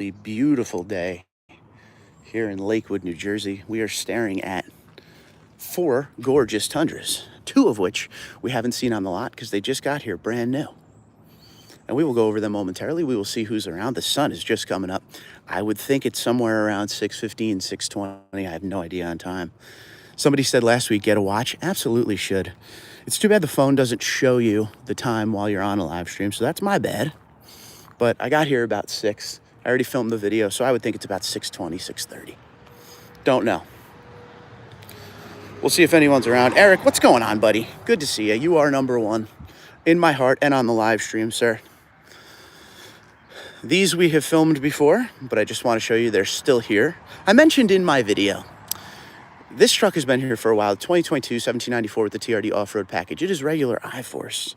absolutely beautiful day here in Lakewood, New Jersey. We are staring at 4 gorgeous tundras, 2 of which we haven't seen on the lot because they just got here brand new. And we will go over them momentarily. We will see who's around. The sun is just coming up. I would think it's somewhere around 6:15, 6:20. I have no idea on time. Somebody said last week, get a watch. Absolutely should. It's too bad the phone doesn't show you the time while you're on a live stream, so that's my bad. But I got here about 6. I already filmed the video, so I would think it's about 6:20, 6:30. Don't know. We'll see if anyone's around. Eric, what's going on, buddy? Good to see you. You are number one in my heart and on the live stream, sir. These we have filmed before, but I just want to show you they're still here. I mentioned in my video, this truck has been here for a while. 2022 1794 with the TRD off-road package. It is regular I-Force.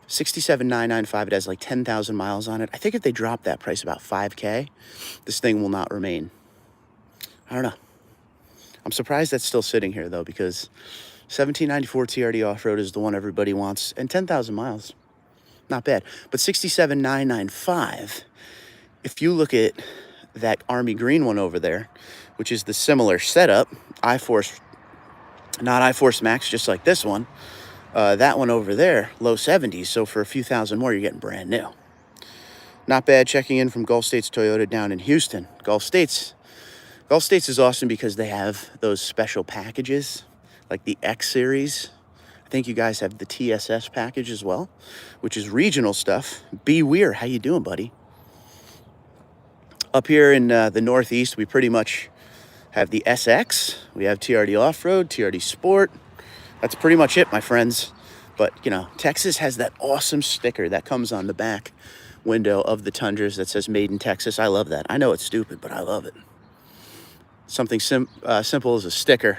67,995. It has like 10,000 miles on it. I think if they drop that price about 5K, this thing will not remain. I don't know. I'm surprised that's still sitting here though, because 1794 TRD off-road is the one everybody wants, and 10,000 miles, not bad. But 67,995, if you look at that army green one over there, which is the similar setup, I-Force, not I-Force Max, just like this one. That one over there, low 70s, so for a few thousand more, you're getting brand new. Not bad. Checking in from Gulf States Toyota down in Houston. Gulf States is awesome because they have those special packages, like the X Series. I think you guys have the TSS package as well, which is regional stuff. Be Weird, how you doing, buddy? Up here in the Northeast, we pretty much have the SX. We have TRD Off-Road, TRD Sport. That's pretty much it, my friends. But, you know, Texas has that awesome sticker that comes on the back window of the Tundras that says Made in Texas. I love that. I know it's stupid, but I love it. Something simple as a sticker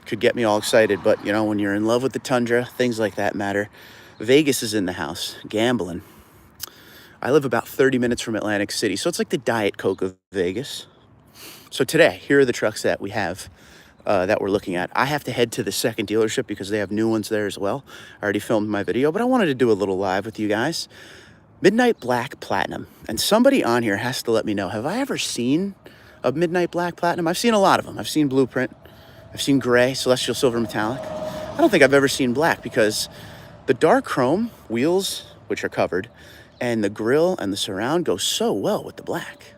could get me all excited. But, you know, when you're in love with the Tundra, things like that matter. Vegas is in the house. Gambling. I live about 30 minutes from Atlantic City, so it's like the Diet Coke of Vegas. So today, here are the trucks that we have that we're looking at. I have to head to the second dealership because they have new ones there as well. I already filmed my video, but I wanted to do a little live with you guys. Midnight Black Platinum. And somebody on here has to let me know, have I ever seen a Midnight Black Platinum? I've seen a lot of them. I've seen Blueprint. I've seen Gray, Celestial Silver Metallic. I don't think I've ever seen Black because the dark chrome wheels, which are covered, and the grille and the surround go so well with the black.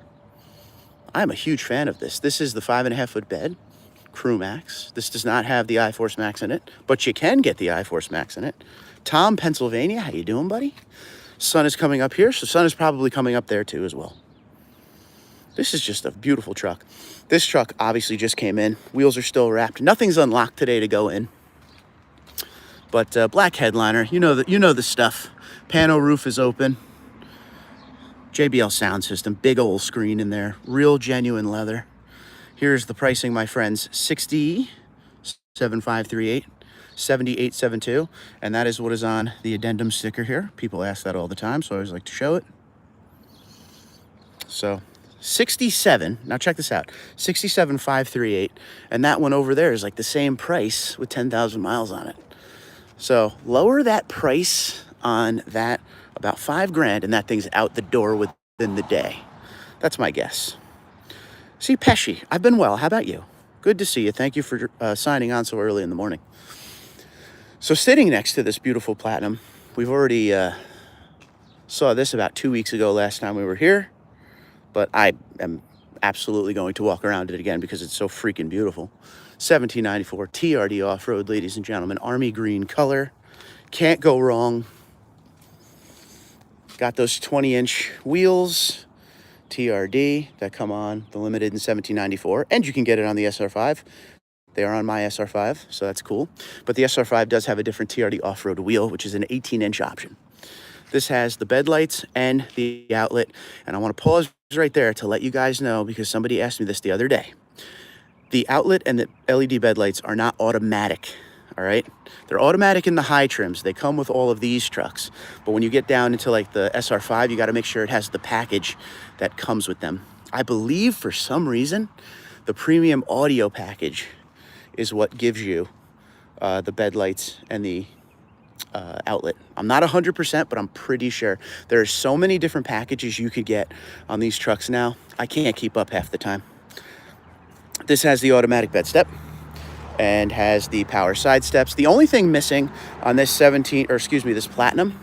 I'm a huge fan of this. This is the 5.5-foot bed. Crew Max. This does not have the I-Force Max in it, but you can get the I-Force Max in it. Tom, Pennsylvania, how you doing, buddy? Sun is coming up here, so sun is probably coming up there too as well. This is just a beautiful truck. This truck obviously just came in. Wheels are still wrapped. Nothing's unlocked today to go in. But black headliner, you know the stuff. Pano roof is open. JBL sound system, big old screen in there. Real genuine leather. Here's the pricing, my friends. 60,7538, 7872, and that is what is on the addendum sticker here. People ask that all the time, so I always like to show it. So 67, now check this out, 67,538, and that one over there is like the same price with 10,000 miles on it. So lower that price on that about $5,000, and that thing's out the door within the day. That's my guess. See, Pesci, I've been well. How about you? Good to see you. Thank you for signing on so early in the morning. So sitting next to this beautiful Platinum, we've already saw this about 2 weeks ago last time we were here, but I am absolutely going to walk around it again because it's so freaking beautiful. 1794 TRD Off-Road, ladies and gentlemen. Army green color. Can't go wrong. Got those 20-inch wheels. TRD that come on the limited in 1794, and you can get it on the SR5. They are on my SR5, so that's cool. But the SR5 does have a different TRD off-road wheel, which is an 18-inch option. This has the bed lights and the outlet, and I want to pause right there to let you guys know, because somebody asked me this the other day. The outlet and the LED bed lights are not automatic, all right? They're automatic in the high trims. They come with all of these trucks. But when you get down into like the SR5, you got to make sure it has the package that comes with them. I believe for some reason, the premium audio package is what gives you the bed lights and the outlet. I'm not 100%, but I'm pretty sure. There are so many different packages you could get on these trucks now. I can't keep up half the time. This has the automatic bed step and has the power side steps. The only thing missing on this this Platinum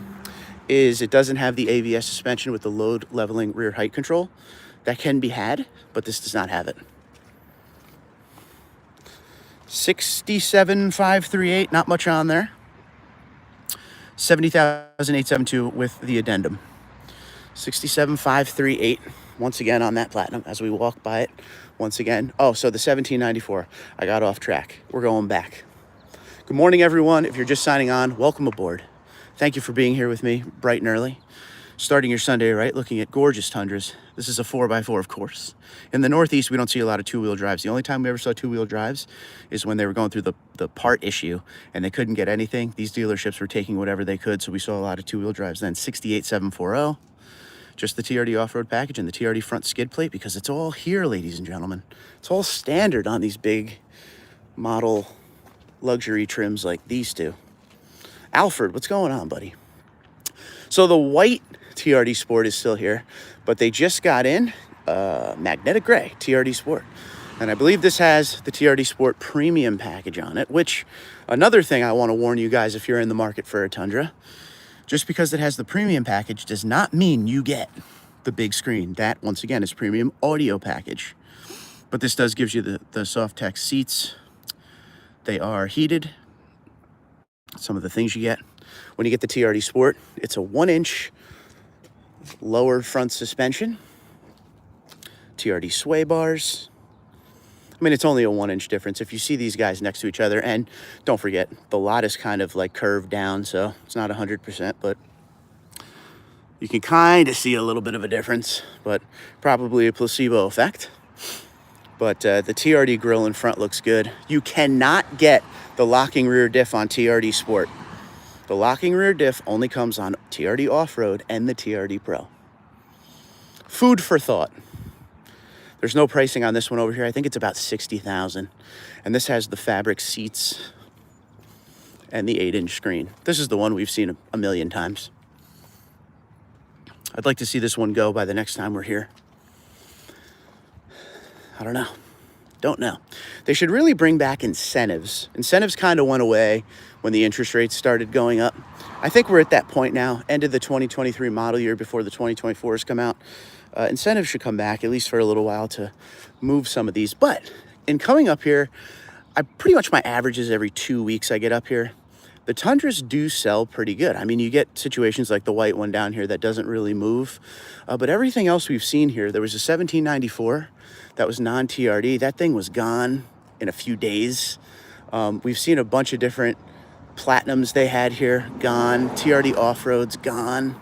is it doesn't have the ABS suspension with the load leveling rear height control. That can be had, but this does not have it. 67,538, not much on there. 70,872 with the addendum. 67,538 once again on that Platinum as we walk by it once again. Oh, so the 1794, I got off track. We're going back. Good morning, everyone. If you're just signing on, welcome aboard. Thank you for being here with me bright and early. Starting your Sunday, right, looking at gorgeous Tundras. This is a 4x4, of course. In the Northeast, we don't see a lot of two-wheel drives. The only time we ever saw two-wheel drives is when they were going through the part issue and they couldn't get anything. These dealerships were taking whatever they could, so we saw a lot of two-wheel drives then. 68740, just the TRD off-road package and the TRD front skid plate, because it's all here, ladies and gentlemen. It's all standard on these big model luxury trims like these two. Alfred, what's going on, buddy? So the white TRD Sport is still here, but they just got in magnetic gray TRD Sport. And I believe this has the TRD Sport premium package on it, which another thing I want to warn you guys, if you're in the market for a Tundra, just because it has the premium package does not mean you get the big screen. That, once again, is premium audio package. But this does gives you the soft text seats. They are heated. Some of the things you get when you get the TRD Sport, it's a 1-inch lower front suspension, TRD sway bars. I mean, it's only a 1-inch difference if you see these guys next to each other. And don't forget, the lot is kind of like curved down, so it's not 100%, but you can kind of see a little bit of a difference, but probably a placebo effect. But the TRD grille in front looks good. You cannot get the locking rear diff on TRD Sport. The locking rear diff only comes on TRD Off-Road and the TRD Pro. Food for thought. There's no pricing on this one over here. I think it's about $60,000. And this has the fabric seats and the 8-inch screen. This is the one we've seen a million times. I'd like to see this one go by the next time we're here. I don't know. Don't know. They should really bring back incentives. Incentives kind of went away when the interest rates started going up. I think we're at that point now, end of the 2023 model year before the 2024s come out. Incentives should come back, at least for a little while, to move some of these. But in coming up here, pretty much my average is every 2 weeks I get up here. The Tundras do sell pretty good. I mean, you get situations like the white one down here that doesn't really move. But everything else we've seen here, there was a 1794 that was non-TRD. That thing was gone in a few days. We've seen a bunch of different Platinums they had here, gone. TRD Off-Road's gone.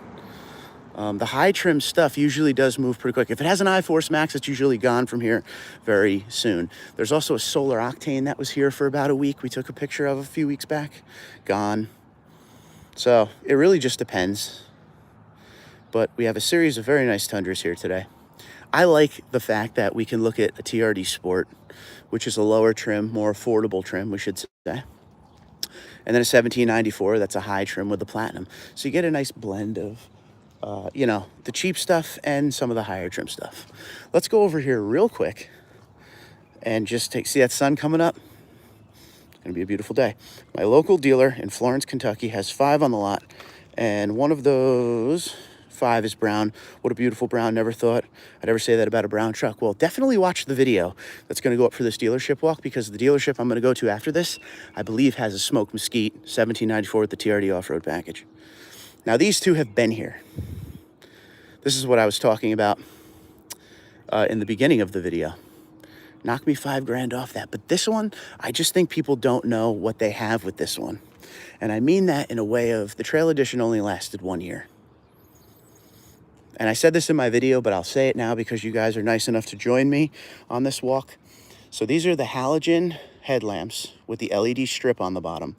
The high trim stuff usually does move pretty quick. If it has an iForce Max, it's usually gone from here very soon. There's also a Solar Octane that was here for about a week. We took a picture of a few weeks back. Gone. So it really just depends. But we have a series of very nice Tundras here today. I like the fact that we can look at a TRD Sport, which is a lower trim, more affordable trim, we should say. And then a 1794, that's a high trim with the Platinum. So you get a nice blend of the cheap stuff and some of the higher trim stuff. Let's go over here real quick and just see that sun coming up. It's gonna be a beautiful day. My local dealer in Florence, Kentucky has 5 on the lot, and one of those 5 is brown. What a beautiful brown. Never thought I'd ever say that about a brown truck. Well, definitely watch the video that's going to go up for this dealership walk, because the dealership I'm going to go to after this, I believe, has a Smoke Mesquite 1794 with the TRD off-road package. Now, these two have been here. This is what I was talking about in the beginning of the video. Knock me $5,000 off that. But this one, I just think people don't know what they have with this one. And I mean that in a way of the Trail Edition only lasted 1 year. And I said this in my video, but I'll say it now because you guys are nice enough to join me on this walk. So these are the halogen headlamps with the LED strip on the bottom.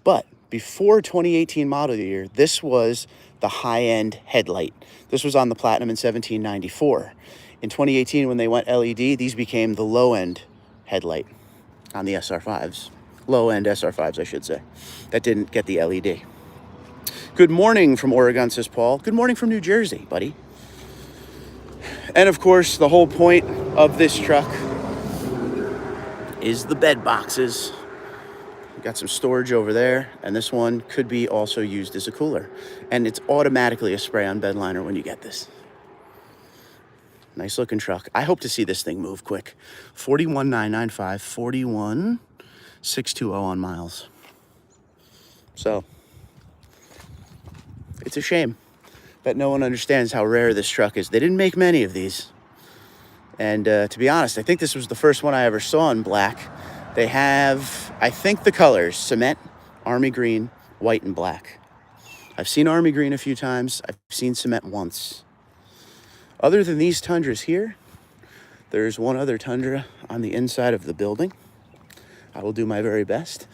But before 2018 model year, this was the high-end headlight. This was on the Platinum in 1794. In 2018, when they went LED, these became the low-end headlight on the SR5s. Low-end SR5s, I should say. That didn't get the LED. Good morning from Oregon, says Paul. Good morning from New Jersey, buddy. And of course, the whole point of this truck is the bed boxes. We've got some storage over there, and this one could be also used as a cooler. And it's automatically a spray-on bed liner when you get this. Nice looking truck. I hope to see this thing move quick. 41,995, 41,620 on miles. So it's a shame that no one understands how rare this truck is. They didn't make many of these. And to be honest, I think this was the first one I ever saw in black. They have, I think, the colors: cement, army green, white, and black. I've seen army green a few times. I've seen cement once. Other than these Tundras here, there's one other Tundra on the inside of the building. I will do my very best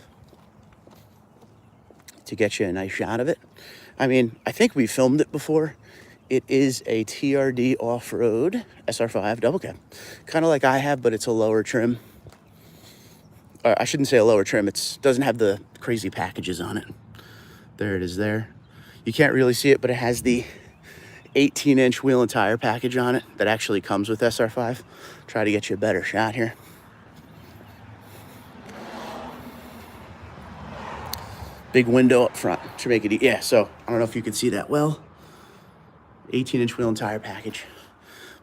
to get you a nice shot of it. I mean, I think we filmed it before. It is a TRD off-road SR5 double cab. Kind of like I have, but it's a lower trim. Or I shouldn't say a lower trim. It doesn't have the crazy packages on it. There it is there. You can't really see it, but it has the 18-inch wheel and tire package on it that actually comes with SR5. Try to get you a better shot here. Big window up front to make it yeah, so I don't know if you can see that well. 18-inch wheel and tire package.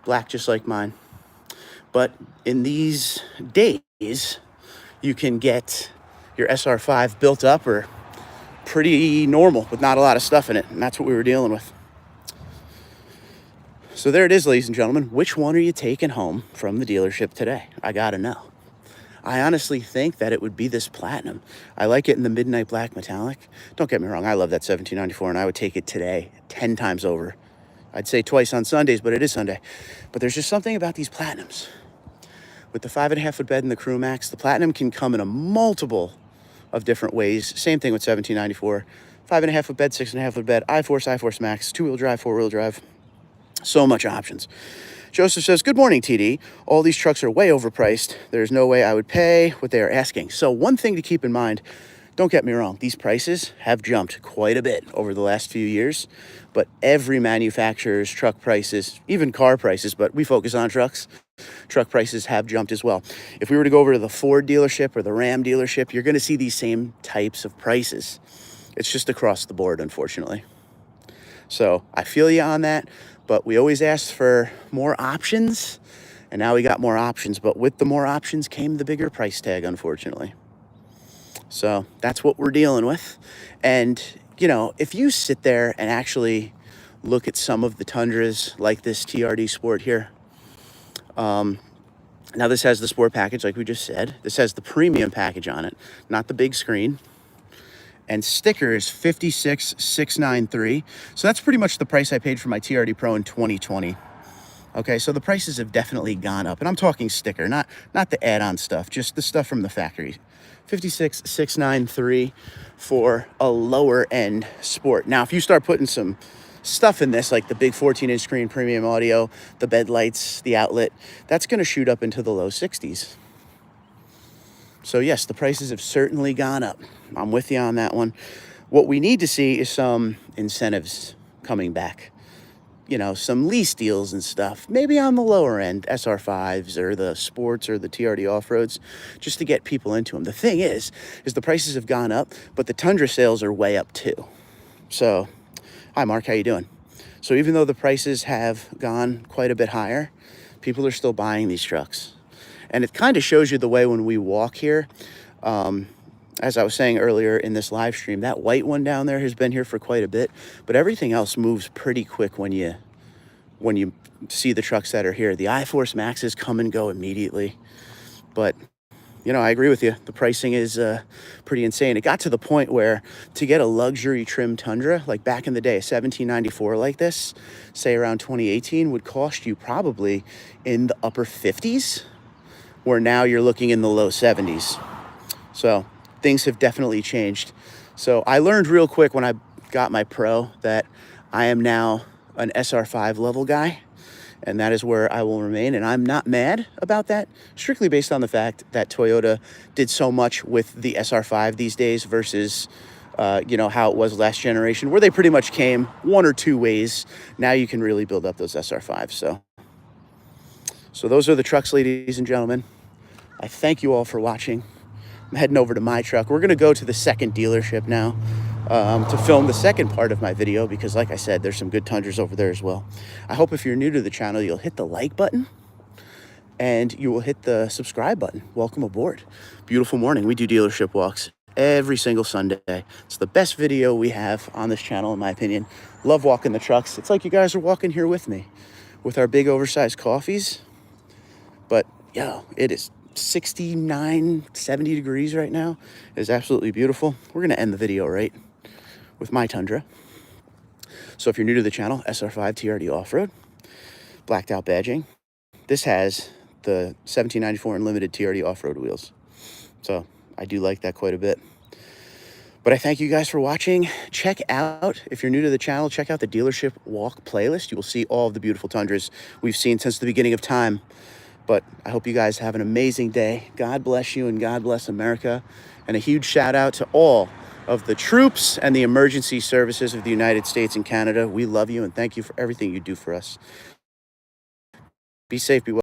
Black just like mine. But in these days, you can get your SR5 built up or pretty normal with not a lot of stuff in it, and that's what we were dealing with. So there it is, ladies and gentlemen. Which one are you taking home from the dealership today? I gotta know. I honestly think that it would be this platinum. I like it in the midnight black metallic. Don't get me wrong, I love that 1794, and I would take it today 10 times over. I'd say twice on Sundays, but it is Sunday. But there's just something about these platinums. With the 5.5 foot bed and the Crew Max, the platinum can come in a multiple of different ways. Same thing with 1794. 5.5 foot bed, 6.5 foot bed, I-Force Max, 2-wheel drive, 4-wheel drive. So much options. Joseph says, good morning, TD. All these trucks are way overpriced. There's no way I would pay what they are asking. So one thing to keep in mind, don't get me wrong, these prices have jumped quite a bit over the last few years, but every manufacturer's truck prices, even car prices, but we focus on trucks, truck prices have jumped as well. If we were to go over to the Ford dealership or the Ram dealership, you're going to see these same types of prices. It's just across the board, unfortunately. So I feel you on that. But we always asked for more options, and now we got more options. But with the more options came the bigger price tag, unfortunately. So that's what we're dealing with. And, you know, if you sit there and actually look at some of the Tundras, like this TRD Sport here. Now this has the Sport package, like we just said. This has the premium package on it, not the big screen. And stickers, 56,693. So that's pretty much the price I paid for my TRD Pro in 2020. Okay, so the prices have definitely gone up. And I'm talking sticker, not the add-on stuff, just the stuff from the factory. 56,693 for a lower-end Sport. Now, if you start putting some stuff in this, like the big 14-inch screen, premium audio, the bed lights, the outlet, that's going to shoot up into the low 60s. So yes, the prices have certainly gone up. I'm with you on that one. What we need to see is some incentives coming back. You know, some lease deals and stuff. Maybe on the lower end, SR5s or the Sports or the TRD off-roads, just to get people into them. The thing is the prices have gone up, but the Tundra sales are way up too. So, hi Mark, how you doing? So even though the prices have gone quite a bit higher, people are still buying these trucks. And it kind of shows you the way when we walk here. As I was saying earlier in this live stream, that white one down there has been here for quite a bit, but everything else moves pretty quick when you see the trucks that are here. The I-Force Maxes come and go immediately. But, you know, I agree with you. The pricing is pretty insane. It got to the point where to get a luxury trim Tundra, like back in the day, a 1794 like this, say around 2018, would cost you probably in the upper 50s. Where now you're looking in the low 70s. So things have definitely changed. So I learned real quick when I got my Pro that I am now an SR5 level guy, and that is where I will remain. And I'm not mad about that, strictly based on the fact that Toyota did so much with the SR5 these days versus you know, how it was last generation, where they pretty much came one or two ways. Now you can really build up those SR5s. So those are the trucks, ladies and gentlemen. I thank you all for watching. I'm heading over to my truck. We're going to go to the second dealership now to film the second part of my video because, like I said, there's some good Tundras over there as well. I hope if you're new to the channel, you'll hit the like button and you will hit the subscribe button. Welcome aboard. Beautiful morning. We do dealership walks every single Sunday. It's the best video we have on this channel, in my opinion. Love walking the trucks. It's like you guys are walking here with me with our big oversized coffees. But, yo, it is 69, 70 degrees right now. It is absolutely beautiful. We're going to end the video right with my Tundra. So if you're new to the channel, SR5 TRD Off-Road, blacked out badging. This has the 1794 Unlimited TRD Off-Road wheels. So I do like that quite a bit. But I thank you guys for watching. Check out, if you're new to the channel, check out the dealership walk playlist. You will see all of the beautiful Tundras we've seen since the beginning of time. But I hope you guys have an amazing day. God bless you and God bless America. And a huge shout out to all of the troops and the emergency services of the United States and Canada. We love you and thank you for everything you do for us. Be safe, be well.